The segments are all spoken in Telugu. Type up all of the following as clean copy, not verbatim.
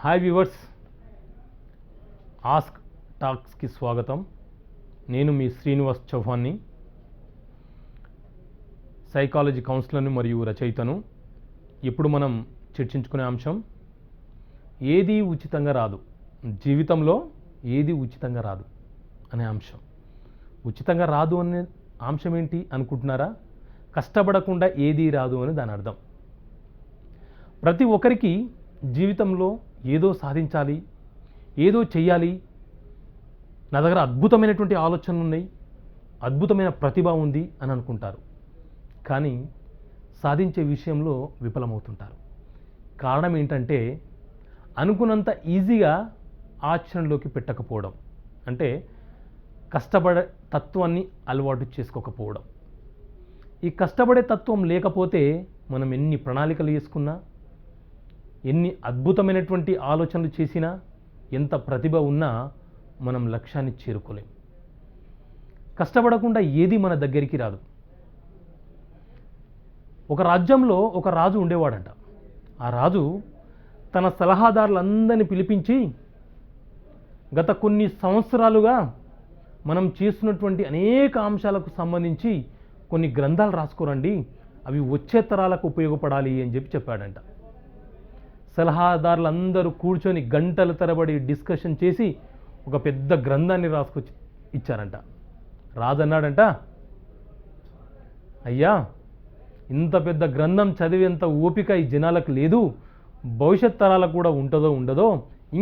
హాయ్ వ్యూవర్స్, ఆస్క్ టాక్స్కి స్వాగతం. నేను మీ శ్రీనివాస్ చౌహాన్ని, సైకాలజీ కౌన్సిలర్ని మరియు రచయితను. ఇప్పుడు మనం చర్చించుకునే అంశం ఏది ఉచితంగా రాదు, జీవితంలో ఏది ఉచితంగా రాదు అనే అంశం. ఉచితంగా రాదు అనే అంశం ఏంటి అనుకుంటున్నారా? కష్టపడకుండా ఏది రాదు అని దాని అర్థం. ప్రతి ఒక్కరికి జీవితంలో ఏదో సాధించాలి, ఏదో చెయ్యాలి, నా దగ్గర అద్భుతమైనటువంటి ఆలోచనలు ఉన్నాయి, అద్భుతమైన ప్రతిభ ఉంది అని అనుకుంటారు. కానీ సాధించే విషయంలో విఫలమవుతుంటారు. కారణం ఏంటంటే అనుకున్నంత ఈజీగా ఆచరణలోకి పెట్టకపోవడం, అంటే కష్టపడే తత్వాన్ని అలవాటు చేసుకోకపోవడం. ఈ కష్టపడే తత్వం లేకపోతే మనం ఎన్ని ప్రణాళికలు వేసుకున్నా, ఎన్ని అద్భుతమైనటువంటి ఆలోచనలు చేసినా, ఎంత ప్రతిభ ఉన్నా మనం లక్ష్యాన్ని చేరుకోలేం. కష్టపడకుండా ఏది మన దగ్గరికి రాదు. ఒక రాజ్యంలో ఒక రాజు ఉండేవాడంట. ఆ రాజు తన సలహాదారులందరినీ పిలిపించి, గత కొన్ని సంవత్సరాలుగా మనం చేస్తున్నటువంటి అనేక అంశాలకు సంబంధించి కొన్ని గ్రంథాలు రాసుకోరండి, అవి వచ్చే తరాలకు ఉపయోగపడాలి అని చెప్పాడంట. సలహాదారులందరూ కూర్చొని గంటల తరబడి డిస్కషన్ చేసి ఒక పెద్ద గ్రంథాన్ని రాసుకొచ్చి ఇచ్చారంట. రాజు అన్నాడంట, అయ్యా, ఇంత పెద్ద గ్రంథం చదివేంత ఓపిక ఈ జనాలకు లేదు, భవిష్యత్ తరాలకు కూడా ఉంటుందో ఉండదో,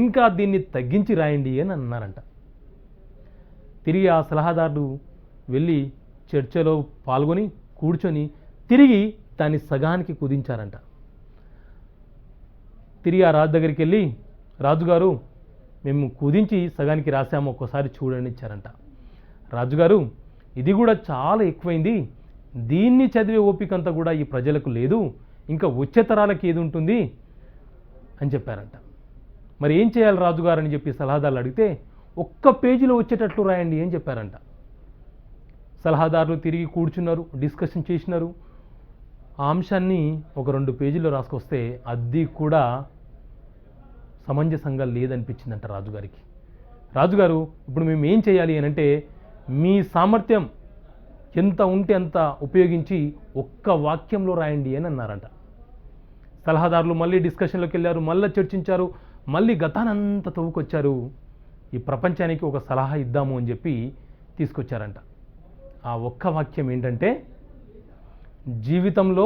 ఇంకా దీన్ని తగ్గించి రాయండి అని అన్నారంట. తిరిగి ఆ సలహాదారులు వెళ్ళి చర్చలో పాల్గొని కూర్చొని తిరిగి దాన్ని సగానికి కుదించారంట. తిరిగి ఆ రాజు దగ్గరికి వెళ్ళి, రాజుగారు, మేము కుదించి సగానికి రాసాము, ఒక్కసారి చూడండి ఇచ్చారంట. రాజుగారు, ఇది కూడా చాలా ఎక్కువైంది, దీన్ని చదివే ఓపిక అంతా కూడా ఈ ప్రజలకు లేదు, ఇంకా వచ్చే తరాలకు ఏది ఉంటుంది అని చెప్పారంట. మరి ఏం చేయాలి రాజుగారు అని చెప్పి సలహాదారులు అడిగితే, ఒక్క పేజీలో వచ్చేటట్లు రాయండి అని చెప్పారంట. సలహాదారులు తిరిగి కూర్చున్నారు, డిస్కషన్ చేసినారు. ఆ అంశాన్ని ఒక 2 పేజీల్లో రాసుకొస్తే అది కూడా సమంజసంగా లేదనిపించిందంట రాజుగారికి. రాజుగారు, ఇప్పుడు మేము ఏం చేయాలి అని అంటే, మీ సామర్థ్యం ఎంత ఉంటే అంత ఉపయోగించి ఒక్క వాక్యంలో రాయండి అని అన్నారంట. సలహాదారులు మళ్ళీ డిస్కషన్లోకి వెళ్ళారు, మళ్ళీ చర్చించారు, మళ్ళీ గతానంతా తవ్వుకొచ్చారు. ఈ ప్రపంచానికి ఒక సలహా ఇద్దాము అని చెప్పి తీసుకొచ్చారంట. ఆ ఒక్క వాక్యం ఏంటంటే, జీవితంలో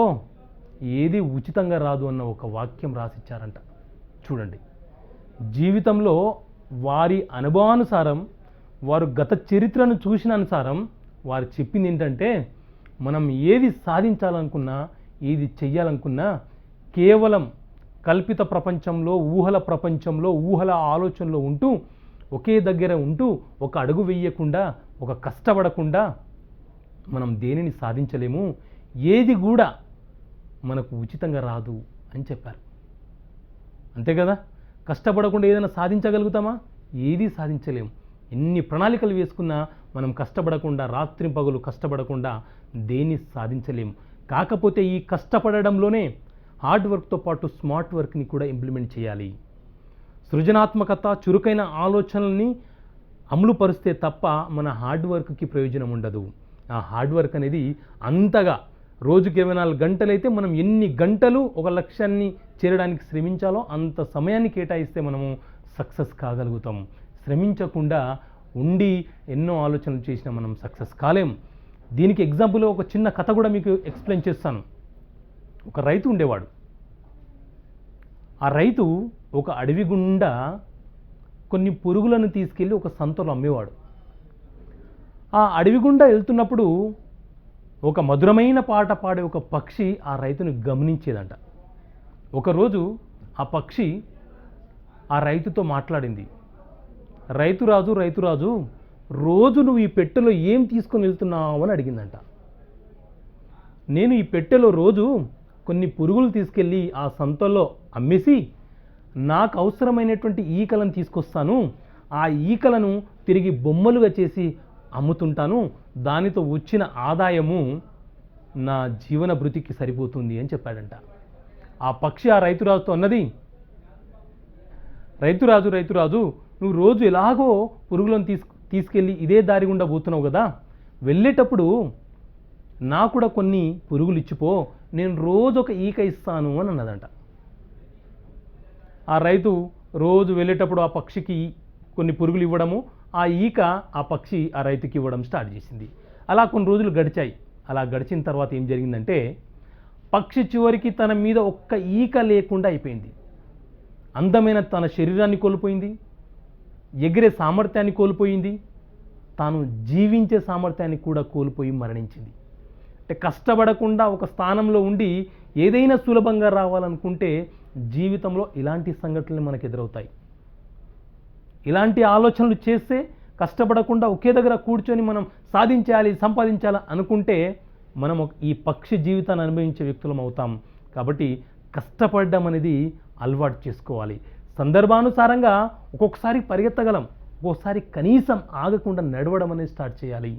ఏది ఉచితంగా రాదు అన్న ఒక వాక్యం రాసిచ్చారంట. చూడండి, జీవితంలో వారి అనుభవానుసారం, వారు గత చరిత్రను చూసిన అనుసారం వారు చెప్పింది ఏంటంటే, మనం ఏది సాధించాలనుకున్నా, ఏది చెయ్యాలనుకున్నా కేవలం కల్పిత ప్రపంచంలో, ఊహల ప్రపంచంలో, ఊహల ఆలోచనలో ఉంటూ, ఒకే దగ్గర ఉంటూ, ఒక అడుగు వేయకుండా, ఒక కష్టపడకుండా మనం దేనిని సాధించలేము, ఏది కూడా మనకు ఉచితంగా రాదు అని చెప్పారు. అంతే కదా? కష్టపడకుండా ఏదైనా సాధించగలుగుతామా? ఏది సాధించలేము. ఎన్ని ప్రణాళికలు వేసుకున్నా మనం కష్టపడకుండా, రాత్రింపగలు కష్టపడకుండా దేన్ని సాధించలేము. కాకపోతే ఈ కష్టపడడంలోనే హార్డ్ వర్క్తో పాటు స్మార్ట్ వర్క్ని కూడా ఇంప్లిమెంట్ చేయాలి. సృజనాత్మకత, చురుకైన ఆలోచనల్ని అమలుపరిస్తే తప్ప మన హార్డ్ వర్క్కి ప్రయోజనం ఉండదు. ఆ హార్డ్ వర్క్ అనేది అంతగా, రోజుకి 24 గంటలైతే మనం ఎన్ని గంటలు ఒక లక్ష్యాన్ని చేరడానికి శ్రమించాలో అంత సమయాన్ని కేటాయిస్తే మనము సక్సెస్ కాగలుగుతాం. శ్రమించకుండా ఉండి ఎన్నో ఆలోచనలు చేసినా మనం సక్సెస్ కాలేం. దీనికి ఎగ్జాంపుల్ ఒక చిన్న కథ కూడా మీకు ఎక్స్ప్లెయిన్ చేస్తాను. ఒక రైతు ఉండేవాడు. ఆ రైతు ఒక అడవి గుండా కొన్ని పురుగులను తీసుకెళ్ళి ఒక సంతలో అమ్మేవాడు. ఆ అడవి గుండా వెళ్తున్నప్పుడు ఒక మధురమైన పాట పాడే ఒక పక్షి ఆ రైతును గమనించేదంట. ఒకరోజు ఆ పక్షి ఆ రైతుతో మాట్లాడింది. రైతురాజు, రోజు నువ్వు ఈ పెట్టెలో ఏం తీసుకొని వెళ్తున్నావు అని అడిగిందంట. నేను ఈ పెట్టెలో రోజు కొన్ని పురుగులు తీసుకెళ్ళి ఆ సంతలో అమ్మేసి నాకు అవసరమైనటువంటి ఈకలను తీసుకొస్తాను, ఆ ఈకలను తిరిగి బొమ్మలుగా చేసి అమ్ముతుంటాను, దానితో వచ్చిన ఆదాయము నా జీవన భృతికి సరిపోతుంది అని చెప్పాడంట. ఆ పక్షి ఆ రైతురాజుతో అన్నది, రైతురాజు నువ్వు రోజు ఎలాగో పురుగులను తీసుకెళ్ళి ఇదే దారి గుండా పోతున్నావు కదా, వెళ్ళేటప్పుడు నాకు కూడా కొన్ని పురుగులు ఇచ్చిపో, నేను రోజు ఒక ఈక ఇస్తాను అని అన్నదంట. ఆ రైతు రోజు వెళ్ళేటప్పుడు ఆ పక్షికి కొన్ని పురుగులు ఇవ్వడము, ఆ ఈక ఆ పక్షి ఆ రైతుకి ఇవ్వడం స్టార్ట్ చేసింది. అలా కొన్ని రోజులు గడిచాయి. అలా గడిచిన తర్వాత ఏం జరిగిందంటే, పక్షి చివరికి తన మీద ఒక్క ఈక లేకుండా అయిపోయింది. అందమైన తన శరీరాన్ని కోల్పోయింది, ఎగిరే సామర్థ్యాన్ని కోల్పోయింది, తాను జీవించే సామర్థ్యాన్ని కూడా కోల్పోయి మరణించింది. అంటే కష్టపడకుండా ఒక స్థానంలో ఉండి ఏదైనా సులభంగా రావాలనుకుంటే జీవితంలో ఇలాంటి సంఘటనలు మనకు ఎదురవుతాయి. ఇలాంటి ఆలోచనలు చేస్తే కష్టపడకుండా ఒకే దగ్గర కూర్చొని మనం సాధించాలి, సంపాదించాలి అనుకుంటే మనం ఈ పక్షి జీవితాన్ని అనుభవించే వ్యక్తులం అవుతాం. కాబట్టి కష్టపడడం అనేది అలవాటు చేసుకోవాలి. సందర్భానుసారంగా ఒక్కొక్కసారి పరిగెత్తగలం, ఒక్కొక్కసారి కనీసం ఆగకుండా నడవడం అనేది స్టార్ట్ చేయాలి.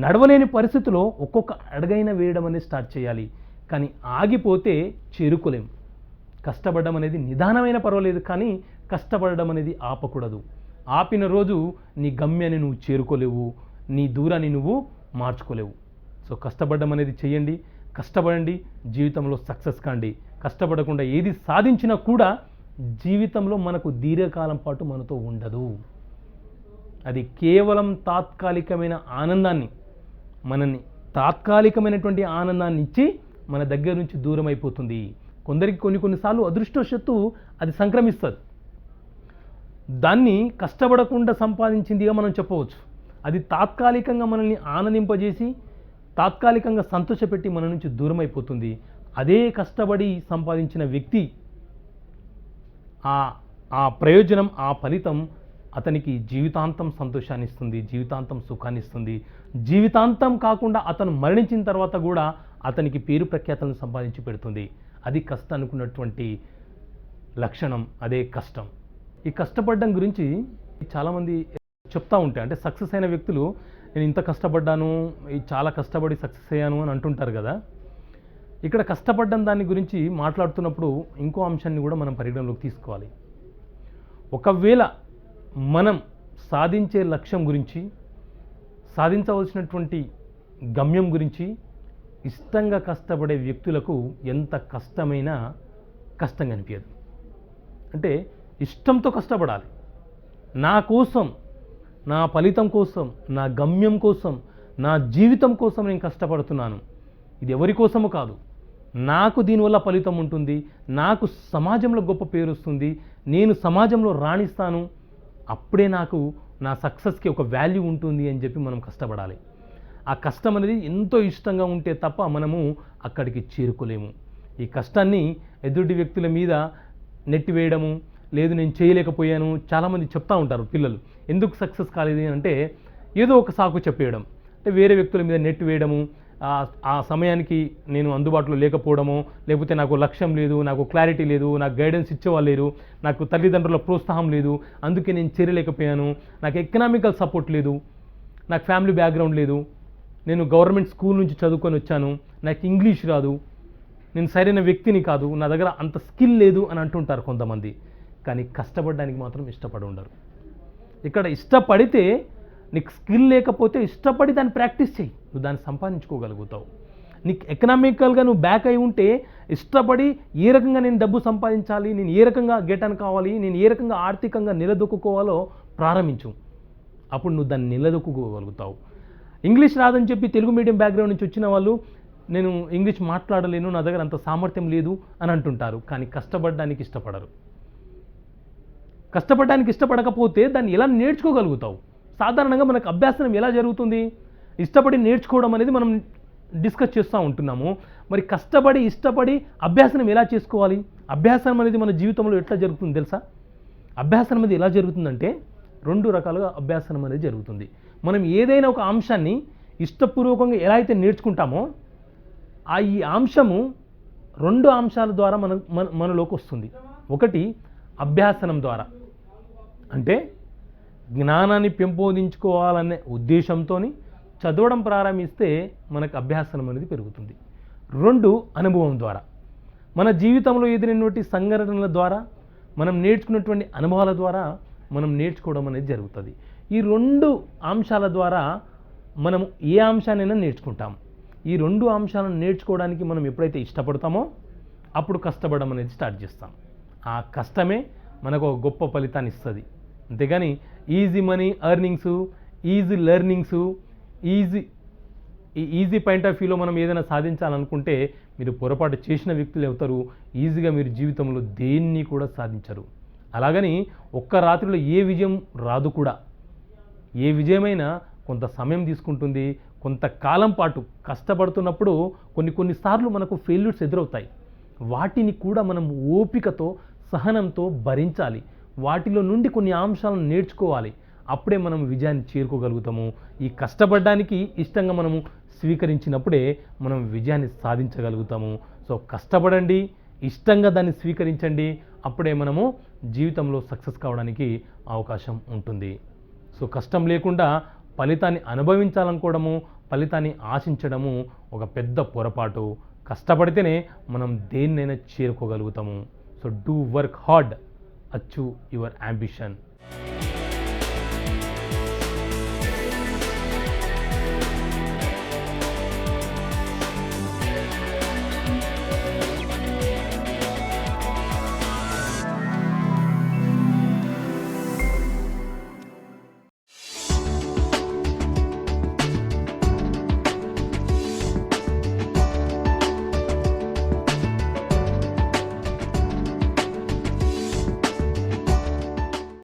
నడవలేని పరిస్థితిలో ఒక్కొక్క అడుగైనా వేయడం అనేది స్టార్ట్ చేయాలి. కానీ ఆగిపోతే చేరుకోలేం. కష్టపడడం అనేది నిదానమైన పర్వాలేదు, కానీ కష్టపడడం అనేది ఆపకూడదు. ఆపిన రోజు నీ గమ్యాన్ని నువ్వు చేరుకోలేవు, నీ దూరాన్ని నువ్వు మార్చుకోలేవు. సో కష్టపడడం అనేది చేయండి, కష్టపడండి, జీవితంలో సక్సెస్ కాండి. కష్టపడకుండా ఏది సాధించినా కూడా జీవితంలో మనకు దీర్ఘకాలం పాటు మనతో ఉండదు. అది కేవలం తాత్కాలికమైన ఆనందాన్ని, మనని తాత్కాలికమైనటువంటి ఆనందాన్ని ఇచ్చి మన దగ్గర నుంచి దూరం అయిపోతుంది. కొందరికి కొన్నిసార్లు అదృష్టవశాత్తు అది సంక్రమిస్తుంది. దాన్ని కష్టపడకుండా సంపాదించిందిగా మనం చెప్పవచ్చు. అది తాత్కాలికంగా మనల్ని ఆనందింపజేసి తాత్కాలికంగా సంతోషపెట్టి మన నుంచి దూరం అయిపోతుంది. అదే కష్టపడి సంపాదించిన వ్యక్తి ఆ ప్రయోజనం, ఆ ఫలితం అతనికి జీవితాంతం సంతోషాన్ని ఇస్తుంది, జీవితాంతం సుఖాన్ని ఇస్తుంది. జీవితాంతం కాకుండా అతను మరణించిన తర్వాత కూడా అతనికి పేరు ప్రఖ్యాతలను సంపాదించి పెడుతుంది. అది కష్టం అనుకున్నటువంటి లక్షణం, అదే కష్టం. ఈ కష్టపడడం గురించి చాలామంది చెప్తూ ఉంటాయి. అంటే సక్సెస్ అయిన వ్యక్తులు నేను ఇంత కష్టపడ్డాను, చాలా కష్టపడి సక్సెస్ అయ్యాను అని అంటుంటారు కదా. ఇక్కడ కష్టపడ్డం దాని గురించి మాట్లాడుతున్నప్పుడు ఇంకో అంశాన్ని కూడా మనం పరిగణలోకి తీసుకోవాలి. ఒకవేళ మనం సాధించే లక్ష్యం గురించి, సాధించవలసినటువంటి గమ్యం గురించి ఇష్టంగా కష్టపడే వ్యక్తులకు ఎంత కష్టమైనా కష్టంగా అనిపించదు. అంటే ఇష్టంతో కష్టపడాలి. నా కోసం, నా ఫలితం కోసం, నా గమ్యం కోసం, నా జీవితం కోసం నేను కష్టపడుతున్నాను. ఇది ఎవరి కోసమో కాదు, నాకు దీనివల్ల ఫలితం ఉంటుంది, నాకు సమాజంలో గొప్ప పేరు వస్తుంది, నేను సమాజంలో రాణిస్తాను, అప్పుడే నాకు నా సక్సెస్కి ఒక వాల్యూ ఉంటుంది అని చెప్పి మనం కష్టపడాలి. ఆ కష్టం అనేది ఎంతో ఇష్టంగా ఉంటే తప్ప మనము అక్కడికి చేరుకోలేము. ఈ కష్టాన్ని ఎదుటి వ్యక్తుల మీద నెట్టివేయడము, లేదు నేను చేయలేకపోయాను, చాలామంది చెప్తూ ఉంటారు పిల్లలు. ఎందుకు సక్సెస్ కాలేదు అంటే ఏదో ఒక సాకు చెప్పేయడం, అంటే వేరే వ్యక్తుల మీద నెట్టివేయడము, ఆ సమయానికి నేను అందుబాటులో లేకపోవడము, లేకపోతే నాకు లక్ష్యం లేదు, నాకు క్లారిటీ లేదు, నాకు గైడెన్స్ ఇచ్చేవాళ్ళు లేరు, నాకు తల్లిదండ్రుల ప్రోత్సాహం లేదు, అందుకే నేను చేరలేకపోయాను, నాకు ఎకనామికల్ సపోర్ట్ లేదు, నాకు ఫ్యామిలీ బ్యాక్గ్రౌండ్ లేదు, నేను గవర్నమెంట్ స్కూల్ నుంచి చదువుకొని వచ్చాను, నాకు ఇంగ్లీష్ రాదు, నేను సరైన వ్యక్తిని కాదు, నా దగ్గర అంత స్కిల్ లేదు అని అంటుంటారు కొంతమంది. కానీ కష్టపడడానికి మాత్రం ఇష్టపడి ఉండరు. ఇక్కడ ఇష్టపడితే, నీకు స్కిల్ లేకపోతే ఇష్టపడి దాన్ని ప్రాక్టీస్ చేయి, నువ్వు దాన్ని సంపాదించుకోగలుగుతావు. నీకు ఎకనామికల్గా నువ్వు బ్యాక్ అయి ఉంటే ఇష్టపడి ఏ రకంగా నేను డబ్బు సంపాదించాలి, నేను ఏ రకంగా గెటన్ కావాలి, నేను ఏ రకంగా ఆర్థికంగా నిలదొక్కుకోవాలో ప్రారంభించు. అప్పుడు నువ్వు దాన్ని నిలదొక్కుకోగలుగుతావు. ఇంగ్లీష్ రాదని చెప్పి తెలుగు మీడియం బ్యాక్గ్రౌండ్ నుంచి వచ్చిన వాళ్ళు నేను ఇంగ్లీష్ మాట్లాడలేను, నా దగ్గర అంత సామర్థ్యం లేదు అని అంటుంటారు. కానీ కష్టపడడానికి ఇష్టపడరు. కష్టపడడానికి ఇష్టపడకపోతే దాన్ని ఎలా నేర్చుకోగలుగుతావు? సాధారణంగా మనకు అభ్యాసనం ఎలా జరుగుతుంది? ఇష్టపడి నేర్చుకోవడం అనేది మనం డిస్కస్ చేస్తూ ఉంటున్నాము. మరి కష్టపడి ఇష్టపడి అభ్యాసనం ఎలా చేసుకోవాలి? అభ్యాసనం అనేది మన జీవితంలో ఎట్లా జరుగుతుంది తెలుసా? అభ్యాసనం అనేది ఎలా జరుగుతుందంటే 2 రకాలుగా అభ్యాసనం అనేది జరుగుతుంది. మనం ఏదైనా ఒక అంశాన్ని ఇష్టపూర్వకంగా ఎలా అయితే నేర్చుకుంటామో ఈ అంశము 2 అంశాల ద్వారా మనలోకి వస్తుంది. ఒకటి అభ్యాసనం ద్వారా, అంటే జ్ఞానాన్ని పెంపొందించుకోవాలనే ఉద్దేశంతో చదవడం ప్రారంభిస్తే మనకు అభ్యాసనం అనేది పెరుగుతుంది. 2 అనుభవం ద్వారా, మన జీవితంలో ఎదురైనటువంటి సంఘటనల ద్వారా, మనం నేర్చుకున్నటువంటి అనుభవాల ద్వారా మనం నేర్చుకోవడం అనేది జరుగుతుంది. ఈ 2 అంశాల ద్వారా మనం ఏ అంశాన్నైనా నేర్చుకుంటాం. ఈ 2 అంశాలను నేర్చుకోవడానికి మనం ఎప్పుడైతే ఇష్టపడతామో అప్పుడు కష్టపడడం అనేది స్టార్ట్ చేస్తాం. ఆ కష్టమే మనకు ఒక గొప్ప ఫలితాన్ని ఇస్తుంది. అంతేగాని easy money earnings, easy learnings, easy point of వ్యూలో మనం ఏదైనా సాధించాలనుకుంటే మీరు పొరపాటు చేసిన వ్యక్తులు అవుతారు. ఈజీగా మీరు జీవితంలో దేన్ని కూడా సాధించరు. అలాగని ఒక్క రాత్రిలో ఏ విజయం రాదు కూడా. ఏ విజయమైనా కొంత సమయం తీసుకుంటుంది. కొంతకాలం పాటు కష్టపడుతున్నప్పుడు కొన్నిసార్లు మనకు ఫెయిల్యూర్స్ ఎదురవుతాయి. వాటిని కూడా మనం ఓపికతో, సహనంతో భరించాలి. వాటిలో నుండి కొన్ని అంశాలను నేర్చుకోవాలి. అప్పుడే మనం విజయాన్ని చేరుకోగలుగుతాము. ఈ కష్టపడడానికి ఇష్టంగా మనము స్వీకరించినప్పుడే మనం విజయాన్ని సాధించగలుగుతాము. సో కష్టపడండి, ఇష్టంగా దాన్ని స్వీకరించండి. అప్పుడే మనము జీవితంలో సక్సెస్ కావడానికి అవకాశం ఉంటుంది. సో కష్టం లేకుండా ఫలితాన్ని అనుభవించాలనుకోవడము, ఫలితాన్ని ఆశించడము ఒక పెద్ద పొరపాటు. కష్టపడితేనే మనం దేన్నైనా చేరుకోగలుగుతాము. So do work hard, achieve your ambition.